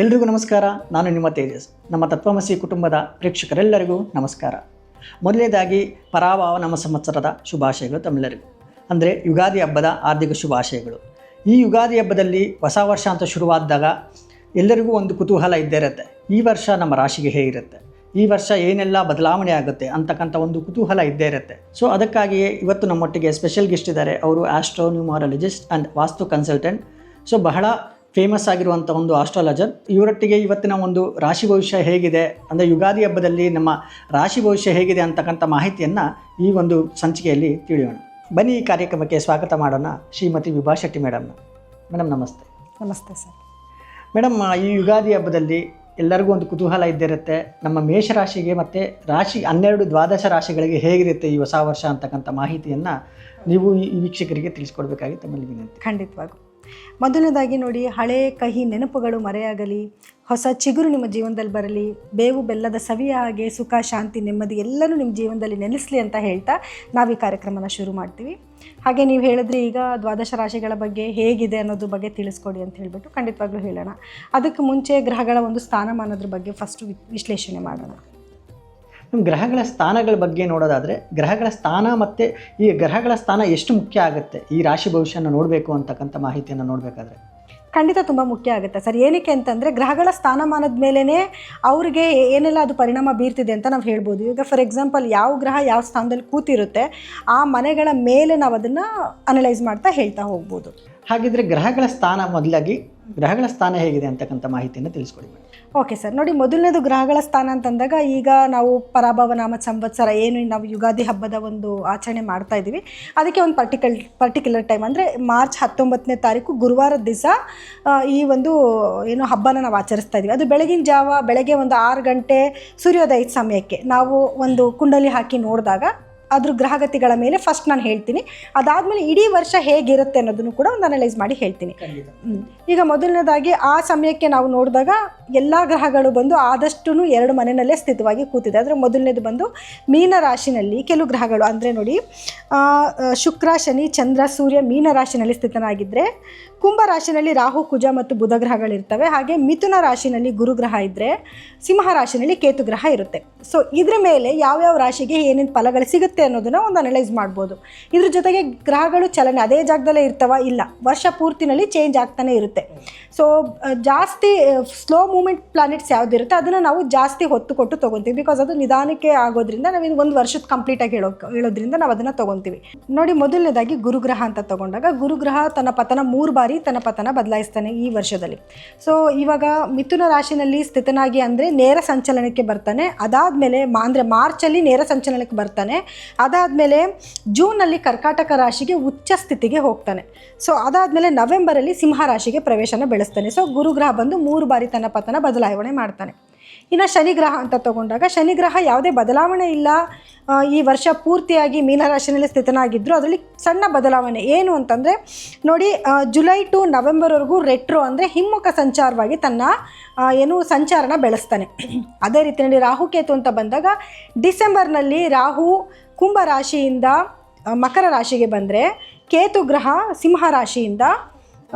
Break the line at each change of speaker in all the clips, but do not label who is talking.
ಎಲ್ರಿಗೂ ನಮಸ್ಕಾರ. ನಾನು ನಿಮ್ಮ ತೇಜಸ್. ನಮ್ಮ ತತ್ವಮಸಿ ಕುಟುಂಬದ ಪ್ರೇಕ್ಷಕರೆಲ್ಲರಿಗೂ ನಮಸ್ಕಾರ. ಮೊದಲನೇದಾಗಿ ಪರಾಭವ ನಮ್ಮ ಸಂವತ್ಸರದ ಶುಭಾಶಯಗಳು ತಮ್ಮೆಲ್ಲರಿಗೂ. ಅಂದರೆ ಯುಗಾದಿ ಹಬ್ಬದ ಹಾರ್ದಿಕ ಶುಭಾಶಯಗಳು. ಈ ಯುಗಾದಿ ಹಬ್ಬದಲ್ಲಿ ಹೊಸ ವರ್ಷ ಅಂತ ಶುರುವಾದಾಗ ಎಲ್ಲರಿಗೂ ಒಂದು ಕುತೂಹಲ ಇದ್ದೇ ಇರುತ್ತೆ. ಈ ವರ್ಷ ನಮ್ಮ ರಾಶಿಗೆ ಹೇಗಿರುತ್ತೆ, ಈ ವರ್ಷ ಏನೆಲ್ಲ ಬದಲಾವಣೆ ಆಗುತ್ತೆ ಅಂತಕ್ಕಂಥ ಒಂದು ಕುತೂಹಲ ಇದ್ದೇ ಇರುತ್ತೆ. ಸೊ ಅದಕ್ಕಾಗಿಯೇ ಇವತ್ತು ನಮ್ಮೊಟ್ಟಿಗೆ ಸ್ಪೆಷಲ್ ಗೆಸ್ಟ್ ಇದ್ದಾರೆ. ಅವರು ಆಸ್ಟ್ರೋನ್ಯೂಮರಾಲಜಿಸ್ಟ್ ಆ್ಯಂಡ್ ವಾಸ್ತು ಕನ್ಸಲ್ಟೆಂಟ್. ಸೊ ಬಹಳ ಫೇಮಸ್ ಆಗಿರುವಂಥ ಒಂದು ಆಸ್ಟ್ರಾಲಜರ್. ಇವರೊಟ್ಟಿಗೆ ಇವತ್ತಿನ ಒಂದು ರಾಶಿ ಭವಿಷ್ಯ ಹೇಗಿದೆ, ಅಂದರೆ ಯುಗಾದಿ ಹಬ್ಬದಲ್ಲಿ ನಮ್ಮ ರಾಶಿ ಭವಿಷ್ಯ ಹೇಗಿದೆ ಅಂತಕ್ಕಂಥ ಮಾಹಿತಿಯನ್ನು ಈ ಒಂದು ಸಂಚಿಕೆಯಲ್ಲಿ ತಿಳಿಯೋಣ. ಬನ್ನಿ ಈ ಕಾರ್ಯಕ್ರಮಕ್ಕೆ ಸ್ವಾಗತ ಮಾಡೋಣ ಶ್ರೀಮತಿ ವಿಭಾ ಶೆಟ್ಟಿ ಮೇಡಮ್ನ. ಮೇಡಮ್ ನಮಸ್ತೆ.
ನಮಸ್ತೆ ಸರ್.
ಮೇಡಮ್, ಈ ಯುಗಾದಿ ಹಬ್ಬದಲ್ಲಿ ಎಲ್ಲರಿಗೂ ಒಂದು ಕುತೂಹಲ ಇದ್ದಿರುತ್ತೆ. ನಮ್ಮ ಮೇಷರಾಶಿಗೆ ಮತ್ತು ರಾಶಿ 12 ದ್ವಾದಶ ರಾಶಿಗಳಿಗೆ ಹೇಗಿರುತ್ತೆ ಈ ಹೊಸ ವರ್ಷ ಅಂತಕ್ಕಂಥ ಮಾಹಿತಿಯನ್ನು ನೀವು ಈ ವೀಕ್ಷಕರಿಗೆ ತಿಳಿಸ್ಕೊಡ್ಬೇಕಾಗಿ ತಮ್ಮಲ್ಲಿ ವಿನಂತಿ.
ಖಂಡಿತವಾಗೂ. ಮೊದಲನೇದಾಗಿ ನೋಡಿ, ಹಳೆ ಕಹಿ ನೆನಪುಗಳು ಮರೆಯಾಗಲಿ, ಹೊಸ ಚಿಗುರು ನಿಮ್ಮ ಜೀವನದಲ್ಲಿ ಬರಲಿ, ಬೇವು ಬೆಲ್ಲದ ಸವಿಯ ಹಾಗೆ ಸುಖ ಶಾಂತಿ ನೆಮ್ಮದಿ ಎಲ್ಲನೂ ನಿಮ್ಮ ಜೀವನದಲ್ಲಿ ನೆಲೆಸಲಿ ಅಂತ ಹೇಳ್ತಾ ನಾವು ಈ ಕಾರ್ಯಕ್ರಮನ ಶುರು ಮಾಡ್ತೀವಿ. ಹಾಗೆ ನೀವು ಹೇಳಿದ್ರಿ ಈಗ ದ್ವಾದಶ ರಾಶಿಗಳ ಬಗ್ಗೆ ಹೇಗಿದೆ ಅನ್ನೋದ್ರ ಬಗ್ಗೆ ತಿಳಿಸ್ಕೊಡಿ ಅಂತ ಹೇಳಿಬಿಟ್ಟು ಖಂಡಿತವಾಗ್ಲೂ ಹೇಳೋಣ. ಅದಕ್ಕೆ ಮುಂಚೆ ಗ್ರಹಗಳ ಒಂದು ಸ್ಥಾನಮಾನದ್ರ ಬಗ್ಗೆ ಫಸ್ಟು ವಿಶ್ಲೇಷಣೆ ಮಾಡೋಣ.
ನಮ್ಮ ಗ್ರಹಗಳ ಸ್ಥಾನಗಳ ಬಗ್ಗೆ ನೋಡೋದಾದರೆ, ಗ್ರಹಗಳ ಸ್ಥಾನ ಮತ್ತು ಈ ಗ್ರಹಗಳ ಸ್ಥಾನ ಎಷ್ಟು ಮುಖ್ಯ ಆಗುತ್ತೆ ಈ ರಾಶಿ ಭವಿಷ್ಯನ ನೋಡಬೇಕು ಅಂತಕ್ಕಂಥ ಮಾಹಿತಿಯನ್ನು ನೋಡಬೇಕಾದ್ರೆ?
ಖಂಡಿತ ತುಂಬ ಮುಖ್ಯ ಆಗುತ್ತೆ ಸರ್. ಏನಕ್ಕೆ ಅಂತಂದರೆ ಗ್ರಹಗಳ ಸ್ಥಾನಮಾನದ ಮೇಲೇ ಅವ್ರಿಗೆ ಏನೆಲ್ಲ ಅದು ಪರಿಣಾಮ ಬೀರ್ತಿದೆ ಅಂತ ನಾವು ಹೇಳ್ಬೋದು. ಈಗ ಫಾರ್ ಎಕ್ಸಾಂಪಲ್ ಯಾವ ಗ್ರಹ ಯಾವ ಸ್ಥಾನದಲ್ಲಿ ಕೂತಿರುತ್ತೆ ಆ ಮನೆಗಳ ಮೇಲೆ ನಾವು ಅದನ್ನು ಅನಲೈಸ್ ಮಾಡ್ತಾ ಹೇಳ್ತಾ ಹೋಗ್ಬೋದು.
ಹಾಗಿದ್ರೆ ಗ್ರಹಗಳ ಸ್ಥಾನ, ಮೊದಲಾಗಿ ಗ್ರಹಗಳ ಸ್ಥಾನ ಹೇಗಿದೆ ಅಂತಕ್ಕಂಥ ಮಾಹಿತಿಯನ್ನು ತಿಳಿಸ್ಕೊಡಿ.
Okay sir. ನೋಡಿ, ಮೊದಲನೇದು ಗ್ರಹಗಳ ಸ್ಥಾನ ಅಂತಂದಾಗ ಈಗ ನಾವು ಪರಾಭವ ನಾಮ ಸಂವತ್ಸರ ಏನು ನಾವು ಯುಗಾದಿ ಹಬ್ಬದ ಒಂದು ಆಚರಣೆ ಮಾಡ್ತಾ ಇದ್ದೀವಿ, ಅದಕ್ಕೆ ಒಂದು ಪರ್ಟಿಕ್ಯುಲರ್ ಟೈಮ್ ಅಂದರೆ ಮಾರ್ಚ್ 19ನೇ ತಾರೀಕು ಗುರುವಾರದ ದಿವಸ ಈ ಒಂದು ಏನು ಹಬ್ಬನ ನಾವು ಆಚರಿಸ್ತಾ ಇದ್ದೀವಿ. ಅದು ಬೆಳಗ್ಗೆ ಒಂದು 6 ಗಂಟೆ ಸೂರ್ಯೋದಯದ ಸಮಯಕ್ಕೆ ನಾವು ಒಂದು ಕುಂಡಲಿ ಹಾಕಿ ನೋಡಿದಾಗ ಅದ್ರ ಗ್ರಹಗತಿಗಳ ಮೇಲೆ ಫಸ್ಟ್ ನಾನು ಹೇಳ್ತೀನಿ. ಅದಾದಮೇಲೆ ಇಡೀ ವರ್ಷ ಹೇಗಿರುತ್ತೆ ಅನ್ನೋದನ್ನು ಕೂಡ ಒಂದು ಅನಲೈಸ್ ಮಾಡಿ ಹೇಳ್ತೀನಿ. ಈಗ ಮೊದಲನೇದಾಗಿ ಆ ಸಮಯಕ್ಕೆ ನಾವು ನೋಡಿದಾಗ ಎಲ್ಲ ಗ್ರಹಗಳು ಬಂದು ಆದಷ್ಟು 2 ಮನೆಯಲ್ಲೇ ಸ್ಥಿತವಾಗಿ ಕೂತಿದೆ. ಅಂದರೆ ಮೊದಲನೇದು ಬಂದು ಮೀನ ರಾಶಿನಲ್ಲಿ ಕೆಲವು ಗ್ರಹಗಳು, ಅಂದರೆ ನೋಡಿ ಶುಕ್ರ ಶನಿ ಚಂದ್ರ ಸೂರ್ಯ ಮೀನ ರಾಶಿನಲ್ಲಿ ಸ್ಥಿತನಾಗಿದ್ದರೆ, ಕುಂಭ ರಾಶಿನಲ್ಲಿ ರಾಹು ಕುಜ ಮತ್ತು ಬುಧ ಗ್ರಹಗಳಿರ್ತವೆ. ಹಾಗೆ ಮಿಥುನ ರಾಶಿನಲ್ಲಿ ಗುರುಗ್ರಹ ಇದ್ದರೆ, ಸಿಂಹ ರಾಶಿನಲ್ಲಿ ಕೇತು ಗ್ರಹ ಇರುತ್ತೆ. ಸೊ ಇದ್ರ ಮೇಲೆ ಯಾವ್ಯಾವ ರಾಶಿಗೆ ಏನೇನು ಫಲಗಳು ಸಿಗುತ್ತೆ ಅನ್ನೋದನ್ನ ಒಂದು ಅನಲೈಸ್ ಮಾಡ್ಬೋದು. ಇದ್ರ ಜೊತೆಗೆ ಗ್ರಹಗಳು ಚಲನೆ ಅದೇ ಜಾಗದಲ್ಲೇ ಇರ್ತವ, ಇಲ್ಲ ವರ್ಷ ಪೂರ್ತಿನಲ್ಲಿ ಚೇಂಜ್ ಆಗ್ತಾನೆ ಇರುತ್ತೆ. ಸೊ ಜಾಸ್ತಿ ಸ್ಲೋ ಮೂಮೆಂಟ್ ಪ್ಲಾನೆಟ್ಸ್ ಯಾವುದಿರುತ್ತೆ ಅದನ್ನು ನಾವು ಜಾಸ್ತಿ ಹೊತ್ತು ಕೊಟ್ಟು ತೊಗೊತೀವಿ. ಬಿಕಾಸ್ ಅದು ನಿಧಾನಕ್ಕೆ ಆಗೋದ್ರಿಂದ ನಾವು ಇದು 1 ವರ್ಷದ ಕಂಪ್ಲೀಟಾಗಿ ಹೇಳೋದ್ರಿಂದ ನಾವು ಅದನ್ನು ತೊಗೊತೀವಿ. ನೋಡಿ, ಮೊದಲನೇದಾಗಿ ಗುರುಗ್ರಹ ಅಂತ ತಗೊಂಡಾಗ ಗುರುಗ್ರಹ ತನ್ನ ಪತನ 3 ಬಾರಿ ತನ್ನ ಪತನ ಬದಲಾಯಿಸ್ತಾನೆ ಈ ವರ್ಷದಲ್ಲಿ. ಸೊ ಇವಾಗ ಮಿಥುನ ರಾಶಿನಲ್ಲಿ ಸ್ಥಿತನಾಗಿ ಅಂದರೆ ನೇರ ಸಂಚಲನಕ್ಕೆ ಬರ್ತಾನೆ. ಅದಾದಮೇಲೆ ಅಂದರೆ ಮಾರ್ಚಲ್ಲಿ ನೇರ ಸಂಚಲನಕ್ಕೆ ಬರ್ತಾನೆ. ಅದಾದಮೇಲೆ ಜೂನಲ್ಲಿ ಕರ್ಕಾಟಕ ರಾಶಿಗೆ ಉಚ್ಚ ಸ್ಥಿತಿಗೆ ಹೋಗ್ತಾನೆ. ಸೊ ಅದಾದಮೇಲೆ ನವೆಂಬರಲ್ಲಿ ಸಿಂಹ ರಾಶಿಗೆ ಪ್ರವೇಶನ ಬೆಳೆಸ್ತಾನೆ. ಸೊ ಗುರುಗ್ರಹ ಬಂದು 3 ಬಾರಿ ತನ್ನ ಪತನ ಬದಲಾವಣೆ ಮಾಡ್ತಾನೆ. ಇನ್ನು ಶನಿಗ್ರಹ ಅಂತ ತಗೊಂಡಾಗ ಶನಿಗ್ರಹ ಯಾವುದೇ ಬದಲಾವಣೆ ಇಲ್ಲ, ಈ ವರ್ಷ ಪೂರ್ತಿಯಾಗಿ ಮೀನರಾಶಿನಲ್ಲಿ ಸ್ಥಿತನಾಗಿದ್ದರು. ಅದರಲ್ಲಿ ಸಣ್ಣ ಬದಲಾವಣೆ ಏನು ಅಂತಂದರೆ ನೋಡಿ, ಜುಲೈ ಟು ನವೆಂಬರ್ವರೆಗೂ ರೆಟ್ರೋ ಅಂದರೆ ಹಿಮ್ಮುಖ ಸಂಚಾರವಾಗಿ ತನ್ನ ಸಂಚಾರನ ಬೆಳೆಸ್ತಾನೆ. ಅದೇ ರೀತಿಯಲ್ಲಿ ರಾಹುಕೇತು ಅಂತ ಬಂದಾಗ ಡಿಸೆಂಬರ್ನಲ್ಲಿ ರಾಹು ಕುಂಭ ರಾಶಿಯಿಂದ ಮಕರ ರಾಶಿಗೆ ಬಂದರೆ, ಕೇತು ಗ್ರಹ ಸಿಂಹ ರಾಶಿಯಿಂದ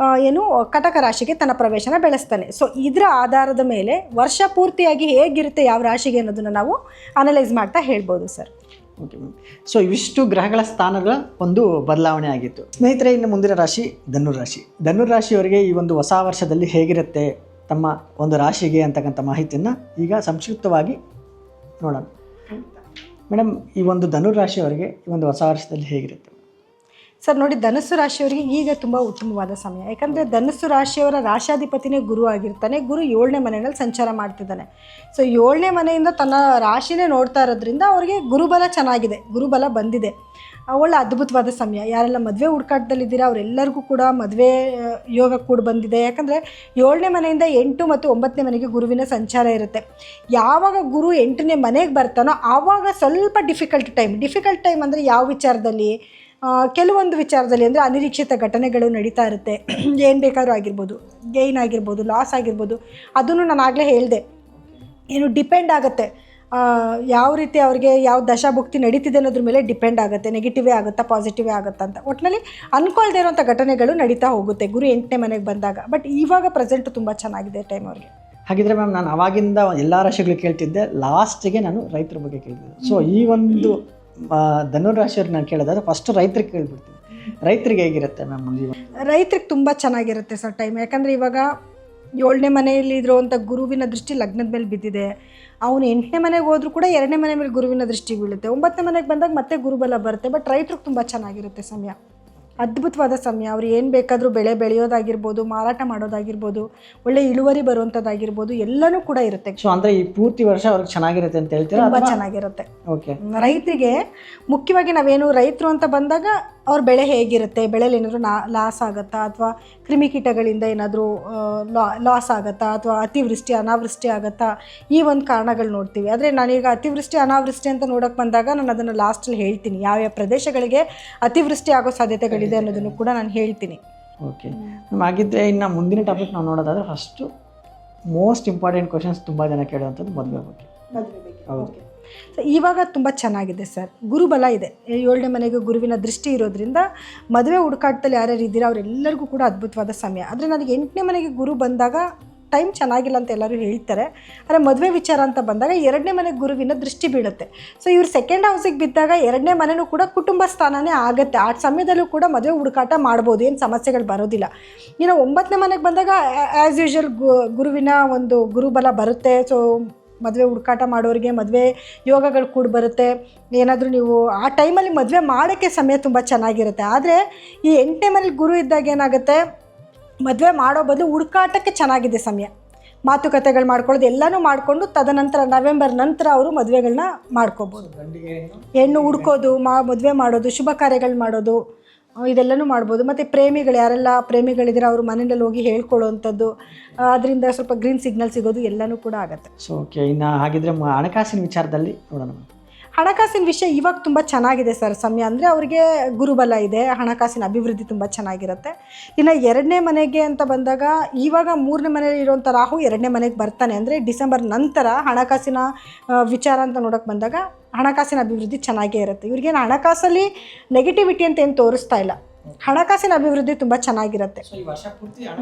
ಕಟಕ ರಾಶಿಗೆ ತನ್ನ ಪ್ರವೇಶನ ಬೆಳೆಸ್ತಾನೆ. ಸೊ ಇದರ ಆಧಾರದ ಮೇಲೆ ವರ್ಷ ಪೂರ್ತಿಯಾಗಿ ಹೇಗಿರುತ್ತೆ ಯಾವ ರಾಶಿಗೆ ಅನ್ನೋದನ್ನು ನಾವು ಅನಲೈಸ್ ಮಾಡ್ತಾ ಹೇಳ್ಬೋದು ಸರ್.
Okay ma'am. ಸೊ ಇವಿಷ್ಟು ಗ್ರಹಗಳ ಸ್ಥಾನಗಳ ಒಂದು ಬದಲಾವಣೆ ಆಗಿತ್ತು. ಸ್ನೇಹಿತರೆ, ಇನ್ನು ಮುಂದಿನ ರಾಶಿ ಧನುರಾಶಿ. ಧನುರಾಶಿಯವರಿಗೆ ಈ ಒಂದು ಹೊಸ ವರ್ಷದಲ್ಲಿ ಹೇಗಿರುತ್ತೆ ತಮ್ಮ ಒಂದು ರಾಶಿಗೆ ಅಂತಕ್ಕಂಥ ಮಾಹಿತಿಯನ್ನು ಈಗ ಸಂಕ್ಷಿಪ್ತವಾಗಿ ನೋಡೋಣ. ಮೇಡಮ್, ಈ ಒಂದು ಧನುರಾಶಿಯವರಿಗೆ ಈ ಒಂದು ಹೊಸ ವರ್ಷದಲ್ಲಿ ಹೇಗಿರುತ್ತೆ?
ಸರ್ ನೋಡಿ, ಧನುಸ್ಸು ರಾಶಿಯವರಿಗೆ ಈಗ ತುಂಬ ಉತ್ತಮವಾದ ಸಮಯ. ಯಾಕಂದರೆ ಧನುಸ್ಸು ರಾಶಿಯವರ ರಾಶಾಧಿಪತಿನೇ ಗುರು ಆಗಿರ್ತಾನೆ. ಗುರು 7ನೇ ಮನೆಯಲ್ಲಿ ಸಂಚಾರ ಮಾಡ್ತಿದ್ದಾನೆ. ಸೊ 7ನೇ ಮನೆಯಿಂದ ತನ್ನ ರಾಶಿನೇ ನೋಡ್ತಾ ಇರೋದ್ರಿಂದ ಅವರಿಗೆ ಗುರುಬಲ ಚೆನ್ನಾಗಿದೆ, ಗುರುಬಲ ಬಂದಿದೆ. ಒಳ್ಳೆ ಅದ್ಭುತವಾದ ಸಮಯ. ಯಾರೆಲ್ಲ ಮದುವೆ ಹುಡುಕಾಟದಲ್ಲಿದ್ದೀರಾ ಅವರೆಲ್ಲರಿಗೂ ಕೂಡ ಮದುವೆ ಯೋಗ ಕೂಡ ಬಂದಿದೆ. ಯಾಕಂದರೆ 7ನೇ ಮನೆಯಿಂದ 8 ಮತ್ತು 9ನೇ ಮನೆಗೆ ಗುರುವಿನ ಸಂಚಾರ ಇರುತ್ತೆ. ಯಾವಾಗ ಗುರು 8ನೇ ಮನೆಗೆ ಬರ್ತಾನೋ ಆವಾಗ ಸ್ವಲ್ಪ ಡಿಫಿಕಲ್ಟ್ ಟೈಮ್ ಅಂದರೆ ಯಾವ ವಿಚಾರದಲ್ಲಿ, ಕೆಲವೊಂದು ವಿಚಾರದಲ್ಲಿ ಅಂದರೆ ಅನಿರೀಕ್ಷಿತ ಘಟನೆಗಳು ನಡೀತಾ ಇರುತ್ತೆ. ಏನು ಬೇಕಾದ್ರೂ ಆಗಿರ್ಬೋದು, ಗೇನ್ ಆಗಿರ್ಬೋದು, ಲಾಸ್ ಆಗಿರ್ಬೋದು. ಅದನ್ನು ನಾನು ಆಗಲೇ ಹೇಳಿದೆ, ಡಿಪೆಂಡ್ ಆಗುತ್ತೆ ಯಾವ ರೀತಿ ಅವ್ರಿಗೆ ಯಾವ ದಶಾಭುಕ್ತಿ ನಡೀತಿದೆ ಅನ್ನೋದ್ರ ಮೇಲೆ ಡಿಪೆಂಡ್ ಆಗುತ್ತೆ. ನೆಗೆಟಿವೇ ಆಗುತ್ತಾ ಪಾಸಿಟಿವೇ ಆಗುತ್ತಾ ಅಂತ. ಒಟ್ಟಿನಲ್ಲಿ ಅನ್ಕೊಳ್ದೇ ಇರೋಂಥ ಘಟನೆಗಳು ನಡೀತಾ ಹೋಗುತ್ತೆ ಗುರು 8ನೇ ಮನೆಗೆ ಬಂದಾಗ. ಬಟ್ ಇವಾಗ ಪ್ರೆಸೆಂಟ್ ತುಂಬ ಚೆನ್ನಾಗಿದೆ ಟೈಮ್ ಅವ್ರಿಗೆ.
ಹಾಗಿದ್ರೆ ಮ್ಯಾಮ್ ನಾನು ಅವಾಗಿಂದ ಎಲ್ಲ ರಾಶಿಗಳು ಕೇಳ್ತಿದ್ದೆ, ಲಾಸ್ಟಿಗೆ ನಾನು ರೈತರ ಬಗ್ಗೆ ಕೇಳ್ತಿದ್ದೆ. ಸೊ ಈ ಒಂದು ಧನುರಾಶಿಯವ್ರು ನಾನು ಕೇಳೋದಾದ್ರೆ ಫಸ್ಟ್ ರೈತರಿಗೆ ಕೇಳ್ಬಿಡ್ತೀನಿ. ರೈತರಿಗೆ ಹೇಗಿರುತ್ತೆ ಮ್ಯಾಮ್ ಮುಂದೆ?
ರೈತರಿಗೆ ತುಂಬ ಚೆನ್ನಾಗಿರುತ್ತೆ ಸರ್ ಟೈಮ್. ಯಾಕಂದರೆ ಇವಾಗ 7ನೇ ಮನೆಯಲ್ಲಿ ಇರುವಂಥ ಗುರುವಿನ ದೃಷ್ಟಿ ಲಗ್ನದ ಮೇಲೆ ಬಿದ್ದಿದೆ. ಅವನು 8ನೇ ಮನೆಗೆ ಹೋದ್ರೂ ಕೂಡ 2ನೇ ಮನೆ ಮೇಲೆ ಗುರುವಿನ ದೃಷ್ಟಿ ಬೀಳುತ್ತೆ. 9ನೇ ಮನೆಗೆ ಬಂದಾಗ ಮತ್ತೆ ಗುರುಬಲ ಬರುತ್ತೆ. ಬಟ್ ರೈತರಿಗೆ ತುಂಬ ಚೆನ್ನಾಗಿರುತ್ತೆ ಸಮಯ, ಅದ್ಭುತವಾದ ಸಮಯ. ಅವ್ರು ಏನು ಬೇಕಾದರೂ ಬೆಳೆ ಬೆಳೆಯೋದಾಗಿರ್ಬೋದು, ಮಾರಾಟ ಮಾಡೋದಾಗಿರ್ಬೋದು, ಒಳ್ಳೆ ಇಳುವರಿ ಬರುವಂಥದ್ದಾಗಿರ್ಬೋದು, ಎಲ್ಲನೂ ಕೂಡ ಇರುತ್ತೆ.
ಸೊ ಅಂದರೆ ಈ ಪೂರ್ತಿ ವರ್ಷ ಅವ್ರಿಗೆ ಚೆನ್ನಾಗಿರುತ್ತೆ ಅಂತ ಹೇಳ್ತೀರಾ?
ತುಂಬ ಚೆನ್ನಾಗಿರುತ್ತೆ.
ಓಕೆ.
ರೈತರಿಗೆ ಮುಖ್ಯವಾಗಿ ನಾವೇನು ರೈತರು ಅಂತ ಬಂದಾಗ ಅವ್ರ ಬೆಳೆ ಹೇಗಿರುತ್ತೆ, ಬೆಳೆಯಲ್ಲಿ ಏನಾದರೂ ಲಾಸ್ ಆಗುತ್ತಾ, ಅಥವಾ ಕ್ರಿಮಿಕೀಟಗಳಿಂದ ಏನಾದರೂ ಲಾಸ್ ಆಗುತ್ತಾ, ಅಥವಾ ಅತಿವೃಷ್ಟಿ ಅನಾವೃಷ್ಟಿ ಆಗುತ್ತಾ, ಈ ಒಂದು ಕಾರಣಗಳು ನೋಡ್ತೀವಿ. ಆದರೆ ನಾನೀಗ ಅತಿವೃಷ್ಟಿ ಅನಾವೃಷ್ಟಿ ಅಂತ ನೋಡೋಕೆ ಬಂದಾಗ ನಾನು ಅದನ್ನು ಲಾಸ್ಟಲ್ಲಿ ಹೇಳ್ತೀನಿ, ಯಾವ್ಯಾವ ಪ್ರದೇಶಗಳಿಗೆ ಅತಿವೃಷ್ಟಿ ಆಗೋ ಸಾಧ್ಯತೆಗಳಿದೆ ಅನ್ನೋದನ್ನು ಕೂಡ ನಾನು ಹೇಳ್ತೀನಿ.
ಓಕೆ ಮ್ಯಾಮ್, ಹಾಗಿದ್ದರೆ ಇನ್ನು ಮುಂದಿನ ಟಾಪಿಕ್ ನಾವು ನೋಡೋದಾದರೆ ಫಸ್ಟು ಮೋಸ್ಟ್ ಇಂಪಾರ್ಟೆಂಟ್ ಕ್ವಶನ್ಸ್ ತುಂಬ ಜನ ಕೇಳುವಂಥದ್ದು ಮದುವೆ ಬಗ್ಗೆ. ಹೌದು.
ಸೊ ಇವಾಗ ತುಂಬ ಚೆನ್ನಾಗಿದೆ ಸರ್, ಗುರುಬಲ ಇದೆ. 7ನೇ ಮನೆಗೆ ಗುರುವಿನ ದೃಷ್ಟಿ ಇರೋದ್ರಿಂದ ಮದುವೆ ಹುಡುಕಾಟದಲ್ಲಿ ಯಾರ್ಯಾರು ಇದ್ದೀರಾ ಅವರೆಲ್ಲರಿಗೂ ಕೂಡ ಅದ್ಭುತವಾದ ಸಮಯ. ಆದರೆ ನನಗೆ 8ನೇ ಮನೆಗೆ ಗುರು ಬಂದಾಗ ಟೈಮ್ ಚೆನ್ನಾಗಿಲ್ಲ ಅಂತ ಎಲ್ಲರೂ ಹೇಳ್ತಾರೆ. ಆದರೆ ಮದುವೆ ವಿಚಾರ ಅಂತ ಬಂದಾಗ 2ನೇ ಮನೆಗೆ ಗುರುವಿನ ದೃಷ್ಟಿ ಬೀಳುತ್ತೆ. ಸೊ ಇವ್ರು ಸೆಕೆಂಡ್ ಹೌಸಿಗೆ ಬಿದ್ದಾಗ 2ನೇ ಮನೆಯೂ ಕೂಡ ಕುಟುಂಬ ಸ್ಥಾನನೇ ಆಗುತ್ತೆ. ಆ ಸಮಯದಲ್ಲೂ ಕೂಡ ಮದುವೆ ಹುಡುಕಾಟ ಮಾಡ್ಬೋದು, ಏನು ಸಮಸ್ಯೆಗಳು ಬರೋದಿಲ್ಲ. ಇನ್ನು 9ನೇ ಮನೆಗೆ ಬಂದಾಗ ಆ್ಯಸ್ ಯೂಶ್ವಲ್ ಗುರುವಿನ ಒಂದು ಗುರುಬಲ ಬರುತ್ತೆ. ಸೊ ಮದುವೆ ಹುಡುಕಾಟ ಮಾಡೋರಿಗೆ ಮದುವೆ ಯೋಗಗಳು ಕೂಡ ಬರುತ್ತೆ. ಏನಾದರೂ ನೀವು ಆ ಟೈಮಲ್ಲಿ ಮದುವೆ ಮಾಡೋಕ್ಕೆ ಸಮಯ ತುಂಬ ಚೆನ್ನಾಗಿರುತ್ತೆ. ಆದರೆ ಈ 8ನೇ ಮನೇಲಿ ಗುರು ಇದ್ದಾಗ ಏನಾಗುತ್ತೆ, ಮದುವೆ ಮಾಡೋ ಬದಲು ಹುಡುಕಾಟಕ್ಕೆ ಚೆನ್ನಾಗಿದೆ ಸಮಯ. ಮಾತುಕತೆಗಳು ಮಾಡ್ಕೊಳ್ಳೋದು ಎಲ್ಲನೂ ಮಾಡಿಕೊಂಡು ತದನಂತರ ನವೆಂಬರ್ ನಂತರ ಅವರು ಮದುವೆಗಳನ್ನ ಮಾಡ್ಕೋಬೋದು. ಹೆಣ್ಣು ಹುಡ್ಕೋದು, ಮದುವೆ ಮಾಡೋದು, ಶುಭ ಕಾರ್ಯಗಳು ಮಾಡೋದು, ಇದೆಲ್ಲನೂ ಮಾಡ್ಬೋದು. ಮತ್ತು ಪ್ರೇಮಿಗಳು ಯಾರೆಲ್ಲ ಪ್ರೇಮಿಗಳಿದ್ರೆ ಅವರು ಮನೆಯಲ್ಲಿ ಹೋಗಿ ಹೇಳ್ಕೊಳ್ಳೋವಂಥದ್ದು, ಅದರಿಂದ ಸ್ವಲ್ಪ ಗ್ರೀನ್ ಸಿಗ್ನಲ್ ಸಿಗೋದು ಎಲ್ಲನೂ ಕೂಡ ಆಗುತ್ತೆ.
ಸೊ ಓಕೆ, ಇನ್ನು ಹಾಗಿದ್ರೆ ಹಣಕಾಸಿನ ವಿಚಾರದಲ್ಲಿ ನೋಡೋಣ.
ಹಣಕಾಸಿನ ವಿಷಯ ಇವಾಗ ತುಂಬ ಚೆನ್ನಾಗಿದೆ ಸರ್ ಸಮಯ. ಅಂದರೆ ಅವರಿಗೆ ಗುರುಬಲ ಇದೆ, ಹಣಕಾಸಿನ ಅಭಿವೃದ್ಧಿ ತುಂಬ ಚೆನ್ನಾಗಿರುತ್ತೆ. ಇನ್ನು 2ನೇ ಮನೆಗೆ ಅಂತ ಬಂದಾಗ ಇವಾಗ 3ನೇ ಮನೆಯಲ್ಲಿ ಇರುವಂಥ ರಾಹು 2ನೇ ಮನೆಗೆ ಬರ್ತಾನೆ. ಅಂದರೆ ಡಿಸೆಂಬರ್ ನಂತರ ಹಣಕಾಸಿನ ವಿಚಾರ ಅಂತ ನೋಡೋಕೆ ಬಂದಾಗ ಹಣಕಾಸಿನ ಅಭಿವೃದ್ಧಿ ಚೆನ್ನಾಗೇ ಇರುತ್ತೆ. ಇವ್ರಿಗೇನು ಹಣಕಾಸಲ್ಲಿ ನೆಗೆಟಿವಿಟಿ ಅಂತ ಏನು ತೋರಿಸ್ತಾ ಇಲ್ಲ, ಹಣಕಾಸಿನ ಅಭಿವೃದ್ಧಿ ತುಂಬ ಚೆನ್ನಾಗಿರುತ್ತೆ.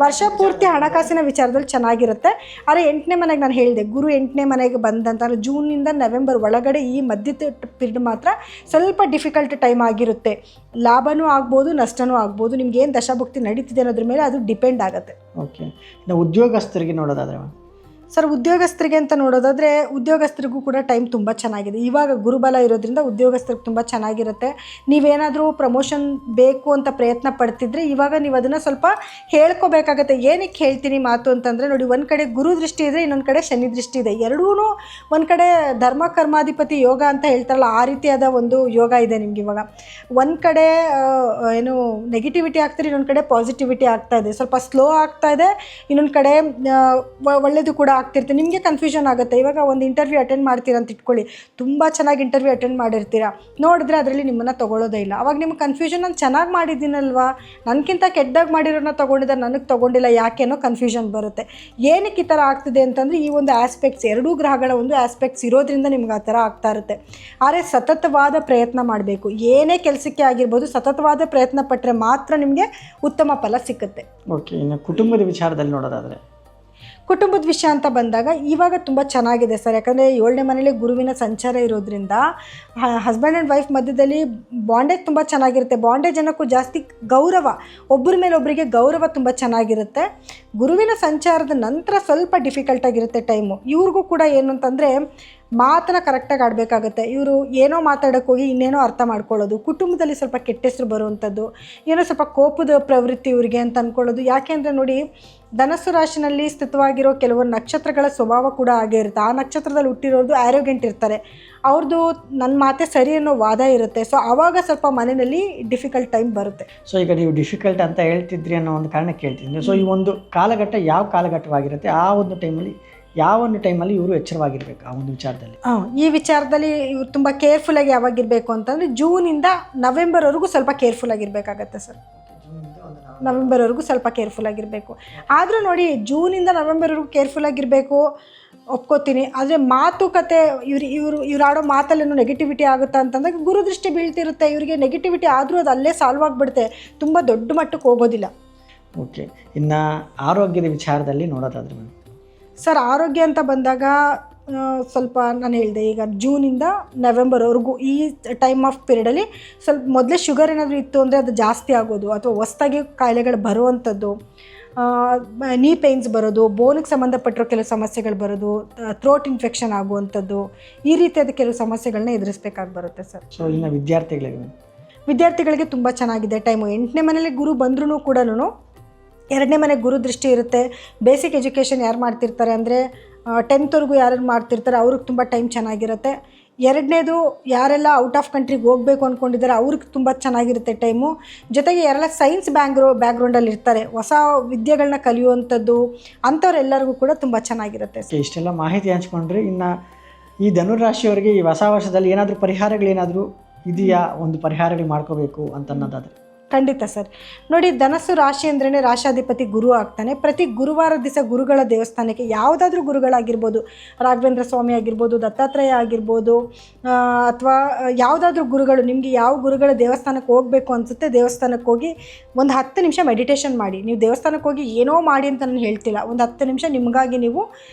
ವರ್ಷ ಪೂರ್ತಿ ಹಣಕಾಸಿನ ವಿಚಾರದಲ್ಲಿ ಚೆನ್ನಾಗಿರುತ್ತೆ. ಆದರೆ 8ನೇ ಮನೆಗೆ ನಾನು ಹೇಳಿದೆ, ಗುರು 8ನೇ ಮನೆಗೆ ಬಂದಂತ ಜೂನ್ನಿಂದ ನವೆಂಬರ್ ಒಳಗಡೆ ಈ ಮಧ್ಯದ ಪೀರಿಯಡ್ ಮಾತ್ರ ಸ್ವಲ್ಪ ಡಿಫಿಕಲ್ಟ್ ಟೈಮ್ ಆಗಿರುತ್ತೆ. ಲಾಭನೂ ಆಗ್ಬೋದು, ನಷ್ಟನೂ ಆಗ್ಬೋದು. ನಿಮ್ಗೆ ಏನು ದಶಾಭುಕ್ತಿ ನಡೀತಿದೆ ಅನ್ನೋದ್ರ ಮೇಲೆ ಅದು ಡಿಪೆಂಡ್ ಆಗುತ್ತೆ.
ಓಕೆ, ಇನ್ನು ಉದ್ಯೋಗಸ್ಥರಿಗೆ ನೋಡೋದಾದ್ರೆ
ಸರ್, ಉದ್ಯೋಗಸ್ಥರಿಗೆ ಅಂತ ನೋಡೋದಾದರೆ ಉದ್ಯೋಗಸ್ಥರಿಗೂ ಕೂಡ ಟೈಮ್ ತುಂಬ ಚೆನ್ನಾಗಿದೆ. ಇವಾಗ ಗುರುಬಲ ಇರೋದ್ರಿಂದ ಉದ್ಯೋಗಸ್ಥರಿಗೆ ತುಂಬ ಚೆನ್ನಾಗಿರುತ್ತೆ. ನೀವೇನಾದರೂ ಪ್ರಮೋಷನ್ ಬೇಕು ಅಂತ ಪ್ರಯತ್ನ ಪಡ್ತಿದ್ರೆ ಇವಾಗ ನೀವು ಅದನ್ನು ಸ್ವಲ್ಪ ಹೇಳ್ಕೋಬೇಕಾಗತ್ತೆ. ಏನಕ್ಕೆ ಹೇಳ್ತೀನಿ ಮಾತು ಅಂತಂದರೆ ನೋಡಿ, ಒಂದು ಕಡೆ ಗುರು ದೃಷ್ಟಿ ಇದೆ, ಇನ್ನೊಂದು ಕಡೆ ಶನಿ ದೃಷ್ಟಿ ಇದೆ. ಎರಡೂ ಒಂದು ಕಡೆ ಧರ್ಮ ಕರ್ಮಾಧಿಪತಿ ಯೋಗ ಅಂತ ಹೇಳ್ತಾರಲ್ಲ, ಆ ರೀತಿಯಾದ ಒಂದು ಯೋಗ ಇದೆ ನಿಮ್ಗೆ. ಇವಾಗ ಒಂದು ಕಡೆ ಏನು ನೆಗೆಟಿವಿಟಿ ಆಗ್ತಿದೆ, ಇನ್ನೊಂದು ಕಡೆ ಪಾಸಿಟಿವಿಟಿ ಆಗ್ತಾ ಇದೆ. ಸ್ವಲ್ಪ ಸ್ಲೋ ಆಗ್ತಾ ಇದೆ, ಇನ್ನೊಂದು ಕಡೆ ಒಳ್ಳೆಯದು ಕೂಡ ಆಗ್ತಿರ್ತೀವಿ. ನಿಮಗೆ ಕನ್ಫ್ಯೂಷನ್ ಆಗುತ್ತೆ. ಇವಾಗ ಒಂದು ಇಂಟರ್ವ್ಯೂ ಅಟೆಂಡ್ ಮಾಡ್ತೀರಾ ಅಂತ ಇಟ್ಕೊಳ್ಳಿ, ತುಂಬ ಚೆನ್ನಾಗಿ ಇಂಟರ್ವ್ಯೂ ಅಟೆಂಡ್ ಮಾಡಿರ್ತೀರಾ, ನೋಡಿದ್ರೆ ಅದರಲ್ಲಿ ನಿಮ್ಮನ್ನು ತೊಗೊಳ್ಳೋದೇ ಇಲ್ಲ. ಅವಾಗ ನಿಮ್ಗೆ ಕನ್ಫ್ಯೂಷನ್, ನಾನು ಚೆನ್ನಾಗಿ ಮಾಡಿದ್ದೀನಲ್ವಾ, ನನಗಿಂತ ಕೆಟ್ಟದಾಗಿ ಮಾಡಿರೋನ್ನ ತೊಗೊಂಡಿದ್ದಾರೆ, ನನಗೆ ತೊಗೊಂಡಿಲ್ಲ ಯಾಕೆನೋ ಕನ್ಫ್ಯೂಷನ್ ಬರುತ್ತೆ. ಏನಕ್ಕೆ ಈ ಥರ ಆಗ್ತಿದೆ ಅಂತಂದರೆ ಈ ಒಂದು ಆಸ್ಪೆಕ್ಟ್ಸ್, ಎರಡೂ ಗ್ರಹಗಳ ಒಂದು ಆಸ್ಪೆಕ್ಟ್ಸ್ ಇರೋದ್ರಿಂದ ನಿಮ್ಗೆ ಆ ಥರ ಆಗ್ತಾ ಇರುತ್ತೆ. ಆದರೆ ಸತತವಾದ ಪ್ರಯತ್ನ ಮಾಡಬೇಕು. ಏನೇ ಕೆಲಸಕ್ಕೆ ಆಗಿರ್ಬೋದು, ಸತತವಾದ ಪ್ರಯತ್ನ ಪಟ್ಟರೆ ಮಾತ್ರ ನಿಮಗೆ ಉತ್ತಮ ಫಲ ಸಿಕ್ಕುತ್ತೆ.
ಓಕೆ, ಇನ್ನು ಕುಟುಂಬದ ವಿಚಾರದಲ್ಲಿ ನೋಡೋದಾದರೆ
ಕುಟುಂಬದ ವಿಷಯ ಅಂತ ಬಂದಾಗ ಇವಾಗ ತುಂಬ ಚೆನ್ನಾಗಿದೆ ಸರ್. ಯಾಕಂದರೆ 7ನೇ ಮನೇಲಿ ಗುರುವಿನ ಸಂಚಾರ ಇರೋದ್ರಿಂದ ಹಸ್ಬೆಂಡ್ ಆ್ಯಂಡ್ ವೈಫ್ ಮಧ್ಯದಲ್ಲಿ ಬಾಂಡೇಜ್ ತುಂಬ ಚೆನ್ನಾಗಿರುತ್ತೆ. ಬಾಂಡೇಜ್ ಅನ್ನೋಕ್ಕೂ ಜಾಸ್ತಿ ಗೌರವ, ಒಬ್ಬರ ಮೇಲೆ ಒಬ್ಬರಿಗೆ ಗೌರವ ತುಂಬ ಚೆನ್ನಾಗಿರುತ್ತೆ. ಗುರುವಿನ ಸಂಚಾರದ ನಂತರ ಸ್ವಲ್ಪ ಡಿಫಿಕಲ್ಟಾಗಿರುತ್ತೆ ಟೈಮು. ಇವ್ರಿಗೂ ಕೂಡ ಏನು ಅಂತಂದರೆ ಮಾತನ್ನು ಕರೆಕ್ಟಾಗಿ ಆಡಬೇಕಾಗತ್ತೆ. ಇವರು ಏನೋ ಮಾತಾಡೋಕ್ಕೆ ಹೋಗಿ ಇನ್ನೇನೋ ಅರ್ಥ ಮಾಡ್ಕೊಳ್ಳೋದು, ಕುಟುಂಬದಲ್ಲಿ ಸ್ವಲ್ಪ ಕೆಟ್ಟ ಹೆಸರು ಬರುವಂಥದ್ದು, ಏನೋ ಸ್ವಲ್ಪ ಕೋಪದ ಪ್ರವೃತ್ತಿ ಇವರಿಗೆ ಅಂತ ಅಂದ್ಕೊಳ್ಳೋದು. ಯಾಕೆ ಅಂದರೆ ನೋಡಿ, ಧನಸ್ಸು ರಾಶಿನಲ್ಲಿ ಸ್ಥಿತವಾಗಿರೋ ಕೆಲವೊಂದು ನಕ್ಷತ್ರಗಳ ಸ್ವಭಾವ ಕೂಡ ಆಗೇ ಇರುತ್ತೆ. ಆ ನಕ್ಷತ್ರದಲ್ಲಿ ಹುಟ್ಟಿರೋದು ಆ್ಯರೋಗೆಂಟ್ ಇರ್ತಾರೆ, ಅವ್ರದ್ದು ನನ್ನ ಮಾತೆ ಸರಿ ಅನ್ನೋ ವಾದ ಇರುತ್ತೆ. ಸೊ ಆವಾಗ ಸ್ವಲ್ಪ ಮನೆಯಲ್ಲಿ ಡಿಫಿಕಲ್ಟ್ ಟೈಮ್ ಬರುತ್ತೆ.
ಸೊ ಈಗ ನೀವು ಡಿಫಿಕಲ್ಟ್ ಅಂತ ಹೇಳ್ತಿದ್ರಿ ಅನ್ನೋ ಒಂದು ಕಾರಣಕ್ಕೆ ಹೇಳ್ತಿದ್ದೀನಿ. ಸೊ ಈ ಒಂದು ಕಾಲಘಟ್ಟ ಯಾವ ಕಾಲಘಟ್ಟವಾಗಿರುತ್ತೆ, ಆ ಒಂದು ಟೈಮಲ್ಲಿ ಇವರು ಎಚ್ಚರವಾಗಿರಬೇಕು ಆ ಒಂದು ವಿಚಾರದಲ್ಲಿ.
ಈ ವಿಚಾರದಲ್ಲಿ ಇವ್ರು ತುಂಬ ಕೇರ್ಫುಲ್ಲಾಗಿ ಯಾವಾಗಿರಬೇಕು ಅಂತಂದರೆ ಜೂನಿಂದ ನವೆಂಬರ್ವರೆಗೂ ಸ್ವಲ್ಪ ಕೇರ್ಫುಲ್ಲಾಗಿರಬೇಕಾಗತ್ತೆ ಸರ್. ನವೆಂಬರ್ವರೆಗೂ ಸ್ವಲ್ಪ ಕೇರ್ಫುಲ್ಲಾಗಿರಬೇಕು. ಆದರೂ ನೋಡಿ, ಜೂನಿಂದ ನವೆಂಬರ್ವರೆಗೂ ಕೇರ್ಫುಲ್ಲಾಗಿರಬೇಕು, ಒಪ್ಕೋತೀನಿ. ಆದರೆ ಮಾತುಕತೆ ಇವ್ರು ಆಡೋ ಮಾತಲ್ಲೇನೋ ನೆಗೆಟಿವಿಟಿ ಆಗುತ್ತಾ ಅಂತಂದಾಗ ಗುರುದೃಷ್ಟಿ ಬೀಳ್ತಿರುತ್ತೆ. ಇವರಿಗೆ ನೆಗೆಟಿವಿಟಿ ಆದರೂ ಅದು ಅಲ್ಲೇ ಸಾಲ್ವ್ ಆಗಿಬಿಡುತ್ತೆ, ತುಂಬ ದೊಡ್ಡ ಮಟ್ಟಕ್ಕೆ ಹೋಗೋದಿಲ್ಲ.
ಓಕೆ, ಇನ್ನು ಆರೋಗ್ಯದ ವಿಚಾರದಲ್ಲಿ ನೋಡೋದಾದ್ರೆ
ಸರ್ ಆರೋಗ್ಯ ಅಂತ ಬಂದಾಗ ಸ್ವಲ್ಪ ನಾನು ಹೇಳಿದೆ ಈಗ ಜೂನಿಂದ ನವೆಂಬರ್ವರೆಗೂ ಈ ಟೈಮ್ ಆಫ್ ಪೀರಿಯಡಲ್ಲಿ ಸ್ವಲ್ಪ ಮೊದಲೇ ಶುಗರ್ ಏನಾದರೂ ಇತ್ತು ಅಂದರೆ ಅದು ಜಾಸ್ತಿ ಆಗೋದು, ಅಥವಾ ಹೊಸ್ದಾಗಿ ಕಾಯಿಲೆಗಳು ಬರುವಂಥದ್ದು, ನೀ ಪೇಯ್ನ್ಸ್ ಬರೋದು, ಬೋನಿಗೆ ಸಂಬಂಧಪಟ್ಟಿರೋ ಕೆಲವು ಸಮಸ್ಯೆಗಳು ಬರೋದು, ಥ್ರೋಟ್ ಇನ್ಫೆಕ್ಷನ್ ಆಗುವಂಥದ್ದು, ಈ ರೀತಿಯಾದ ಕೆಲವು ಸಮಸ್ಯೆಗಳನ್ನ ಎದುರಿಸಬೇಕಾಗಿ ಬರುತ್ತೆ ಸರ್.
ಸೊ ಇನ್ನು
ವಿದ್ಯಾರ್ಥಿಗಳಿಗೆ ತುಂಬ ಚೆನ್ನಾಗಿದೆ ಟೈಮು. 8ನೇ ಮನೇಲಿ ಗುರು ಬಂದ್ರೂ ಕೂಡ 2ನೇ ಮನೆಗೆ ಗುರು ದೃಷ್ಟಿ ಇರುತ್ತೆ. ಬೇಸಿಕ್ ಎಜುಕೇಷನ್ ಯಾರು ಮಾಡ್ತಿರ್ತಾರೆ ಅಂದರೆ 10th ಯಾರು ಮಾಡ್ತಿರ್ತಾರೆ ಅವ್ರಿಗೆ ತುಂಬ ಟೈಮ್ ಚೆನ್ನಾಗಿರುತ್ತೆ. 2ನೇದು ಯಾರೆಲ್ಲ ಔಟ್ ಆಫ್ ಕಂಟ್ರಿಗೆ ಹೋಗಬೇಕು ಅಂದ್ಕೊಂಡಿದ್ದಾರೆ ಅವ್ರಿಗೆ ತುಂಬ ಚೆನ್ನಾಗಿರುತ್ತೆ ಟೈಮು. ಜೊತೆಗೆ ಯಾರೆಲ್ಲ ಸೈನ್ಸ್ ಬ್ಯಾಕ್ಗ್ರೌಂಡಲ್ಲಿ ಇರ್ತಾರೆ, ಹೊಸ ವಿದ್ಯೆಗಳನ್ನ ಕಲಿಯುವಂಥದ್ದು, ಅಂಥವ್ರೆಲ್ಲರಿಗೂ ಕೂಡ ತುಂಬ ಚೆನ್ನಾಗಿರುತ್ತೆ.
ಇಷ್ಟೆಲ್ಲ ಮಾಹಿತಿ ಹಂಚ್ಕೊಂಡ್ರೆ ಇನ್ನು ಈ ಧನುರಾಶಿಯವರಿಗೆ ಈ ಹೊಸ ವರ್ಷದಲ್ಲಿ ಏನಾದರೂ ಪರಿಹಾರಗಳೇನಾದರೂ ಇದೆಯಾ, ಒಂದು ಪರಿಹಾರಗಳು ಮಾಡ್ಕೋಬೇಕು ಅಂತ ಅನ್ನೋದಾದರೆ?
ಖಂಡಿತ ಸರ್. ನೋಡಿ, ಧನಸ್ಸು ರಾಶಿ ಅಂದ್ರೇ ರಾಶಾಧಿಪತಿ ಗುರು ಆಗ್ತಾನೆ. ಪ್ರತಿ ಗುರುವಾರ ದಿವಸ ಗುರುಗಳ ದೇವಸ್ಥಾನಕ್ಕೆ, ಯಾವುದಾದ್ರೂ ಗುರುಗಳಾಗಿರ್ಬೋದು, ರಾಘವೇಂದ್ರ ಸ್ವಾಮಿ ಆಗಿರ್ಬೋದು, ದತ್ತಾತ್ರೇಯ ಆಗಿರ್ಬೋದು, ಅಥವಾ ಯಾವುದಾದ್ರೂ ಗುರುಗಳು, ನಿಮಗೆ ಯಾವ ಗುರುಗಳ ದೇವಸ್ಥಾನಕ್ಕೆ ಹೋಗಬೇಕು ಅನಿಸುತ್ತೆ ದೇವಸ್ಥಾನಕ್ಕೆ ಹೋಗಿ ಒಂದು 10 ನಿಮಿಷ ಮೆಡಿಟೇಷನ್ ಮಾಡಿ. ನೀವು ದೇವಸ್ಥಾನಕ್ಕೆ ಹೋಗಿ ಏನೋ ಮಾಡಿ ಅಂತ ನಾನು ಹೇಳ್ತಿಲ್ಲ, ಒಂದು 10 ನಿಮಿಷ ನಿಮಗಾಗಿ ನೀವು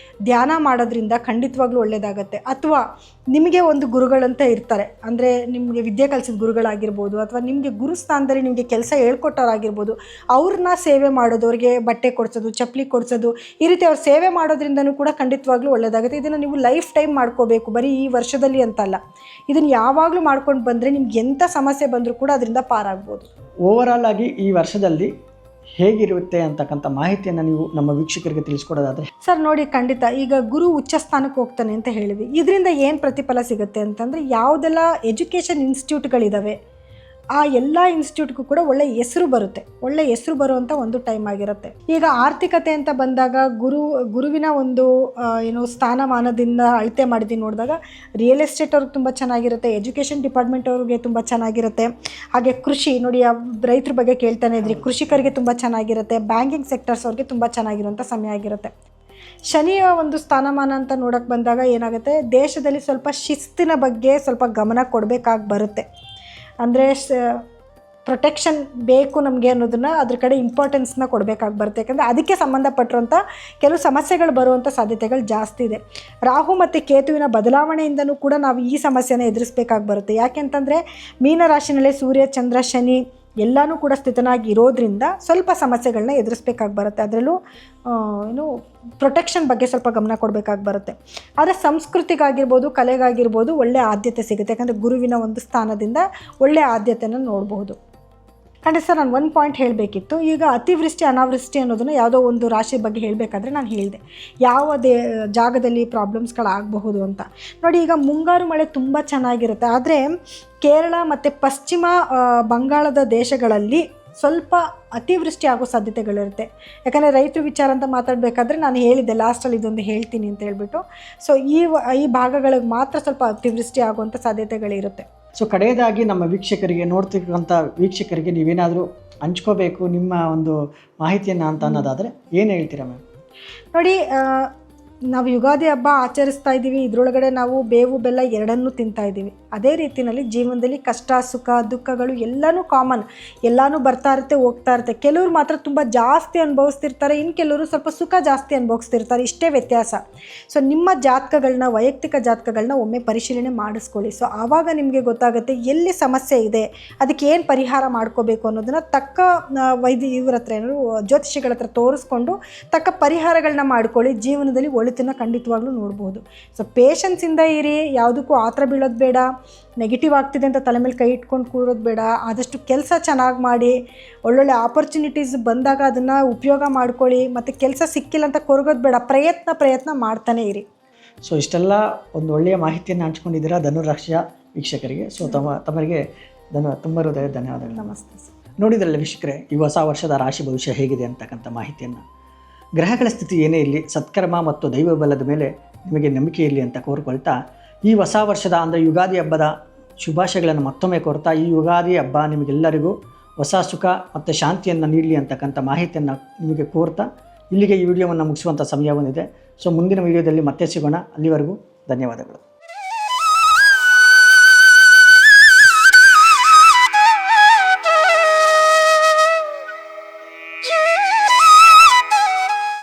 ಧ್ಯಾನ ಮಾಡೋದ್ರಿಂದ ಖಂಡಿತವಾಗ್ಲೂ ಒಳ್ಳೆಯದಾಗತ್ತೆ. ಅಥವಾ ನಿಮಗೆ ಒಂದು ಗುರುಗಳಂತ ಇರ್ತಾರೆ, ಅಂದರೆ ನಿಮಗೆ ವಿದ್ಯೆ ಕಲಿಸಿದ ಗುರುಗಳಾಗಿರ್ಬೋದು, ಅಥವಾ ನಿಮಗೆ ಗುರುಸ್ಥಾನದಲ್ಲಿ ನಿಮಗೆ ಕೆಲಸ ಹೇಳ್ಕೊಟ್ಟೋರಾಗಿರ್ಬೋದು, ಅವ್ರನ್ನ ಸೇವೆ ಮಾಡೋದು, ಅವ್ರಿಗೆ ಬಟ್ಟೆ ಕೊಡಿಸೋದು, ಚಪ್ಪಲಿ ಕೊಡಿಸೋದು, ಈ ರೀತಿ ಅವ್ರು ಸೇವೆ ಮಾಡೋದ್ರಿಂದನೂ ಕೂಡ ಖಂಡಿತವಾಗ್ಲೂ ಒಳ್ಳೆಯದಾಗುತ್ತೆ. ಇದನ್ನು ನೀವು ಲೈಫ್ ಟೈಮ್ ಮಾಡ್ಕೋಬೇಕು, ಬರೀ ಈ ವರ್ಷದಲ್ಲಿ ಅಂತಲ್ಲ. ಇದನ್ನು ಯಾವಾಗಲೂ ಮಾಡ್ಕೊಂಡು ಬಂದರೆ ನಿಮ್ಗೆ ಎಂಥ ಸಮಸ್ಯೆ ಬಂದರೂ ಕೂಡ ಅದರಿಂದ ಪಾರಾಗ್ಬೋದು.
ಓವರಾಲ್ ಆಗಿ ಈ ವರ್ಷದಲ್ಲಿ ಹೇಗಿರುತ್ತೆ ಅಂತಕ್ಕಂಥ ಮಾಹಿತಿಯನ್ನು ನೀವು ನಮ್ಮ ವೀಕ್ಷಕರಿಗೆ ತಿಳಿಸ್ಕೊಡೋದಾದರೆ?
ಸರ್ ನೋಡಿ, ಖಂಡಿತ ಈಗ ಗುರು ಉಚ್ಚ ಸ್ಥಾನಕ್ಕೆ ಹೋಗ್ತಾನೆ ಅಂತ ಹೇಳಿದ್ವಿ. ಇದರಿಂದ ಏನು ಪ್ರತಿಫಲ ಸಿಗುತ್ತೆ ಅಂತಂದರೆ, ಯಾವುದೆಲ್ಲ ಎಜುಕೇಷನ್ ಇನ್ಸ್ಟಿಟ್ಯೂಟ್ಗಳಿದ್ದಾವೆ ಆ ಎಲ್ಲ ಇನ್ಸ್ಟಿಟ್ಯೂಟ್ಗೂ ಕೂಡ ಒಳ್ಳೆ ಹೆಸರು ಬರುತ್ತೆ, ಒಳ್ಳೆ ಹೆಸರು ಬರುವಂಥ ಒಂದು ಟೈಮ್ ಆಗಿರುತ್ತೆ. ಈಗ ಆರ್ಥಿಕತೆ ಅಂತ ಬಂದಾಗ ಗುರುವಿನ ಒಂದು ಸ್ಥಾನಮಾನದಿಂದ ಅಳತೆ ಮಾಡಿದ್ದು ನೋಡಿದಾಗ ರಿಯಲ್ ಎಸ್ಟೇಟ್ ಅವ್ರಿಗೆ ತುಂಬ ಚೆನ್ನಾಗಿರುತ್ತೆ, ಎಜುಕೇಷನ್ ಡಿಪಾರ್ಟ್ಮೆಂಟ್ ಅವ್ರಿಗೆ ತುಂಬ ಚೆನ್ನಾಗಿರುತ್ತೆ. ಹಾಗೆ ಕೃಷಿ ನೋಡಿ, ರೈತರ ಬಗ್ಗೆ ಕೇಳ್ತಾನೆ ಇದ್ರಿ, ಕೃಷಿಕರಿಗೆ ತುಂಬ ಚೆನ್ನಾಗಿರುತ್ತೆ. ಬ್ಯಾಂಕಿಂಗ್ ಸೆಕ್ಟರ್ಸ್ ಅವ್ರಿಗೆ ತುಂಬ ಚೆನ್ನಾಗಿರುವಂಥ ಸಮಯ ಆಗಿರುತ್ತೆ. ಶನಿಯ ಒಂದು ಸ್ಥಾನಮಾನ ಅಂತ ನೋಡೋಕ್ಕೆ ಬಂದಾಗ ಏನಾಗುತ್ತೆ, ದೇಶದಲ್ಲಿ ಸ್ವಲ್ಪ ಶಿಸ್ತಿನ ಬಗ್ಗೆ ಸ್ವಲ್ಪ ಗಮನ ಕೊಡಬೇಕಾಗಿ ಬರುತ್ತೆ. ಅಂದರೆ ಪ್ರೊಟೆಕ್ಷನ್ ಬೇಕು ನಮಗೆ ಅನ್ನೋದನ್ನು ಅದ್ರ ಕಡೆ ಇಂಪಾರ್ಟೆನ್ಸ್ನ ಕೊಡಬೇಕಾಗಿ ಬರುತ್ತೆ. ಯಾಕಂದರೆ ಅದಕ್ಕೆ ಸಂಬಂಧಪಟ್ಟಿರುವಂಥ ಕೆಲವು ಸಮಸ್ಯೆಗಳು ಬರುವಂಥ ಸಾಧ್ಯತೆಗಳು ಜಾಸ್ತಿ ಇದೆ. ರಾಹು ಮತ್ತು ಕೇತುವಿನ ಬದಲಾವಣೆಯಿಂದನೂ ಕೂಡ ನಾವು ಈ ಸಮಸ್ಯೆನ ಎದುರಿಸಬೇಕಾಗಿ ಬರುತ್ತೆ. ಯಾಕೆಂತಂದರೆ ಮೀನರಾಶಿನಲ್ಲೇ ಸೂರ್ಯ, ಚಂದ್ರ, ಶನಿ ಎಲ್ಲನೂ ಕೂಡ ಸ್ಥಿತನಾಗಿ ಇರೋದ್ರಿಂದ ಸ್ವಲ್ಪ ಸಮಸ್ಯೆಗಳನ್ನ ಎದುರಿಸಬೇಕಾಗಿ ಬರುತ್ತೆ. ಅದರಲ್ಲೂ ಪ್ರೊಟೆಕ್ಷನ್ ಬಗ್ಗೆ ಸ್ವಲ್ಪ ಗಮನ ಕೊಡಬೇಕಾಗಿ ಬರುತ್ತೆ. ಆದರೆ ಸಂಸ್ಕೃತಿಗಾಗಿರ್ಬೋದು, ಕಲೆಗಾಗಿರ್ಬೋದು ಒಳ್ಳೆಯ ಆದ್ಯತೆ ಸಿಗುತ್ತೆ. ಯಾಕಂದರೆ ಗುರುವಿನ ಒಂದು ಸ್ಥಾನದಿಂದ ಒಳ್ಳೆಯ ಆದ್ಯತೆಯನ್ನು ನೋಡಬಹುದು. ಖಂಡಿತ ಸರ್, ನಾನು ಒಂದು ಪಾಯಿಂಟ್ ಹೇಳಬೇಕಿತ್ತು. ಈಗ ಅತಿವೃಷ್ಟಿ ಅನಾವೃಷ್ಟಿ ಅನ್ನೋದನ್ನು ಯಾವುದೋ ಒಂದು ರಾಶಿ ಬಗ್ಗೆ ಹೇಳಬೇಕಾದ್ರೆ ನಾನು ಹೇಳಿದೆ ಯಾವ ಜಾಗದಲ್ಲಿ ಪ್ರಾಬ್ಲಮ್ಸ್ಗಳಾಗಬಹುದು ಅಂತ. ನೋಡಿ, ಈಗ ಮುಂಗಾರು ಮಳೆ ತುಂಬ ಚೆನ್ನಾಗಿರುತ್ತೆ, ಆದರೆ ಕೇರಳ ಮತ್ತು ಪಶ್ಚಿಮ ಬಂಗಾಳದ ದೇಶಗಳಲ್ಲಿ ಸ್ವಲ್ಪ ಅತಿವೃಷ್ಟಿ ಆಗೋ ಸಾಧ್ಯತೆಗಳಿರುತ್ತೆ. ಯಾಕಂದರೆ ರೈತರ ವಿಚಾರ ಅಂತ ಮಾತಾಡಬೇಕಾದ್ರೆ ನಾನು ಹೇಳಿದ್ದೆ ಲಾಸ್ಟಲ್ಲಿ ಇದೊಂದು ಹೇಳ್ತೀನಿ ಅಂತ ಹೇಳ್ಬಿಟ್ಟು. ಸೊ ಈ ಭಾಗಗಳಿಗೆ ಮಾತ್ರ ಸ್ವಲ್ಪ ಅತಿವೃಷ್ಟಿ ಆಗುವಂಥ ಸಾಧ್ಯತೆಗಳಿರುತ್ತೆ.
ಸೊ ಕಡೆಯದಾಗಿ ನಮ್ಮ ವೀಕ್ಷಕರಿಗೆ, ನೋಡ್ತಿರುವಂಥ ವೀಕ್ಷಕರಿಗೆ ನೀವೇನಾದರೂ ಹಂಚ್ಕೋಬೇಕು ನಿಮ್ಮ ಒಂದು ಮಾಹಿತಿಯನ್ನು ಅಂತ ಅನ್ನೋದಾದರೆ ಏನು ಹೇಳ್ತೀರಾ ಮ್ಯಾಮ್?
ನೋಡಿ, ನಾವು ಯುಗಾದಿ ಹಬ್ಬ ಆಚರಿಸ್ತಾ ಇದ್ದೀವಿ, ಇದರೊಳಗಡೆ ನಾವು ಬೇವು ಬೆಲ್ಲ ಎರಡನ್ನೂ ತಿಂತಾ ಇದ್ದೀವಿ. ಅದೇ ರೀತಿಯಲ್ಲಿ ಜೀವನದಲ್ಲಿ ಕಷ್ಟ, ಸುಖ, ದುಃಖಗಳು ಎಲ್ಲನೂ ಕಾಮನ್, ಎಲ್ಲನೂ ಬರ್ತಾ ಇರುತ್ತೆ, ಹೋಗ್ತಾ ಇರುತ್ತೆ. ಕೆಲವರು ಮಾತ್ರ ತುಂಬ ಜಾಸ್ತಿ ಅನುಭವಿಸ್ತಿರ್ತಾರೆ, ಇನ್ನು ಕೆಲವರು ಸ್ವಲ್ಪ ಸುಖ ಜಾಸ್ತಿ ಅನುಭವಿಸ್ತಿರ್ತಾರೆ, ಇಷ್ಟೇ ವ್ಯತ್ಯಾಸ. ಸೊ ನಿಮ್ಮ ಜಾತಕಗಳನ್ನ, ವೈಯಕ್ತಿಕ ಜಾತಕಗಳನ್ನ ಒಮ್ಮೆ ಪರಿಶೀಲನೆ ಮಾಡಿಸ್ಕೊಳ್ಳಿ. ಸೊ ಆವಾಗ ನಿಮಗೆ ಗೊತ್ತಾಗುತ್ತೆ ಎಲ್ಲಿ ಸಮಸ್ಯೆ ಇದೆ, ಅದಕ್ಕೆ ಏನು ಪರಿಹಾರ ಮಾಡ್ಕೋಬೇಕು ಅನ್ನೋದನ್ನು ತಕ್ಕ ಇವ್ರ ಹತ್ರ ಜ್ಯೋತಿಷಿಗಳ ಹತ್ರ ತೋರಿಸ್ಕೊಂಡು ತಕ್ಕ ಪರಿಹಾರಗಳನ್ನ ಮಾಡ್ಕೊಳ್ಳಿ. ಜೀವನದಲ್ಲಿ ಒಳಿತನ್ನು ಖಂಡಿತವಾಗ್ಲೂ ನೋಡ್ಬೋದು. ಸೊ ಪೇಷನ್ಸಿಂದ ಇರಿ, ಯಾವುದಕ್ಕೂ ಆತರ ಬೀಳೋದು ಬೇಡ, ನೆಗೆಟಿವ್ ಆಗ್ತಿದೆ ಅಂತ ತಲೆ ಮೇಲೆ ಕೈ ಇಟ್ಕೊಂಡು ಕೂರೋದು ಬೇಡ. ಆದಷ್ಟು ಕೆಲಸ ಚೆನ್ನಾಗಿ ಮಾಡಿ, ಒಳ್ಳೊಳ್ಳೆ ಆಪರ್ಚುನಿಟೀಸ್ ಬಂದಾಗ ಅದನ್ನು ಉಪಯೋಗ ಮಾಡ್ಕೊಳ್ಳಿ. ಮತ್ತು ಕೆಲಸ ಸಿಕ್ಕಿಲ್ಲ ಅಂತ ಕೊರಗೋದು ಬೇಡ, ಪ್ರಯತ್ನ ಮಾಡ್ತಾನೆ ಇರಿ.
ಸೊ ಇಷ್ಟೆಲ್ಲ ಒಂದು ಒಳ್ಳೆಯ ಮಾಹಿತಿಯನ್ನು ಹಂಚ್ಕೊಂಡಿದ್ದೀರಾ ಧನುರಾಶಿಯ ವೀಕ್ಷಕರಿಗೆ. ಸೊ ತಮ್ಮರಿಗೆ ತುಂಬ ಹೃದಯದ ಧನ್ಯವಾದಗಳು.
ನಮಸ್ತೆ ಸರ್.
ನೋಡಿದ್ರಲ್ಲ ವೀಕ್ಷಕರೇ, ಈ ಹೊಸ ವರ್ಷದ ರಾಶಿ ಭವಿಷ್ಯ ಹೇಗಿದೆ ಅಂತಕ್ಕಂಥ ಮಾಹಿತಿಯನ್ನು. ಗ್ರಹಗಳ ಸ್ಥಿತಿ ಏನೇ ಇರಲಿ, ಸತ್ಕರ್ಮ ಮತ್ತು ದೈವ ಬಲದ ಮೇಲೆ ನಿಮಗೆ ನಂಬಿಕೆ ಇರಲಿ ಅಂತ ಕೋರ್ಕೊಳ್ತಾ, ಈ ಹೊಸ ವರ್ಷದ ಅಂದರೆ ಯುಗಾದಿ ಹಬ್ಬದ ಶುಭಾಶಯಗಳನ್ನು ಮತ್ತೊಮ್ಮೆ ಕೋರ್ತಾ, ಈ ಯುಗಾದಿ ಹಬ್ಬ ನಿಮಗೆಲ್ಲರಿಗೂ ಹೊಸ ಸುಖ ಮತ್ತು ಶಾಂತಿಯನ್ನು ನೀಡಲಿ ಅಂತಕ್ಕಂಥ ಮಾಹಿತಿಯನ್ನು ನಿಮಗೆ ಕೋರ್ತಾ ಇಲ್ಲಿಗೆ ಈ ವಿಡಿಯೋವನ್ನು ಮುಗಿಸುವಂಥ ಸಮಯ ಬಂದಿದೆ. ಸೊ ಮುಂದಿನ ವಿಡಿಯೋದಲ್ಲಿ ಮತ್ತೆ ಸಿಗೋಣ. ಅಲ್ಲಿವರೆಗೂ ಧನ್ಯವಾದಗಳು.